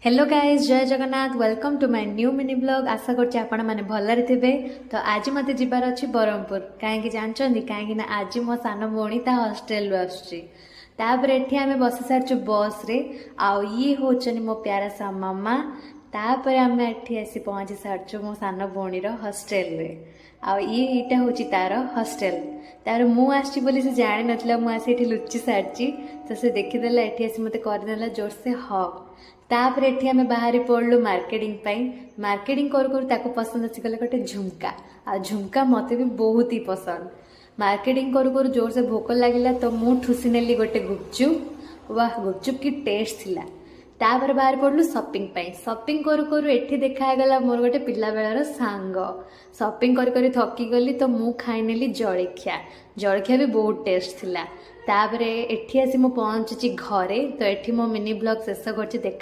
Hello guys, Jai Jagannath. Welcome to my new mini vlog. आशा करछि आपण माने भलरे थिबे। तो आज मते जिबार अछि बरहमपुर। काहेकि जानचंदी काहेकि ना आज मो सान भौणी ता हॉस्टल रो आछि। तापर एठी आमे बस सारछु बस रे। आ ये होचनी मो प्यारा सा मामा। तापर आमे एठी आसी पहुंची सारछु मो सान भौणी रो हॉस्टल रे। आ ये इटा होची तार हॉस्टल। तार मु आछि बोली से जानि नथला मु आसी एठी लुच्ची सारछि। तो से देखि देला एठी आसी मते कर देला जोर से हक। तापर एठी आमे बाहरी पड़लु मार्केटिंग पाई। मार्केटिंग करू करू ताको पसंद आसी गला गोटे झुमका। आ झुमका मते भी बहुत ही पसंद। मार्केटिंग करू करू जोर से भोक लागिला तो मु ठुसी नेली गोटे गुपचुप। वाह, गुपचुप की टेस्ट थिला। तापर बाहर पड़लु शॉपिंग पाई। शॉपिंग करू करू एठी देखा गला मोर गोटे पिला बेलार सांग। शॉपिंग करी करी थकी गली तो मु खाई नेली जळखिया। जळखिया भी बहुत टेस्ट थिला। तापरे एठी आसी मु पहुंची घरे। तो एठी मो मिनी ब्लॉग शेष करछि।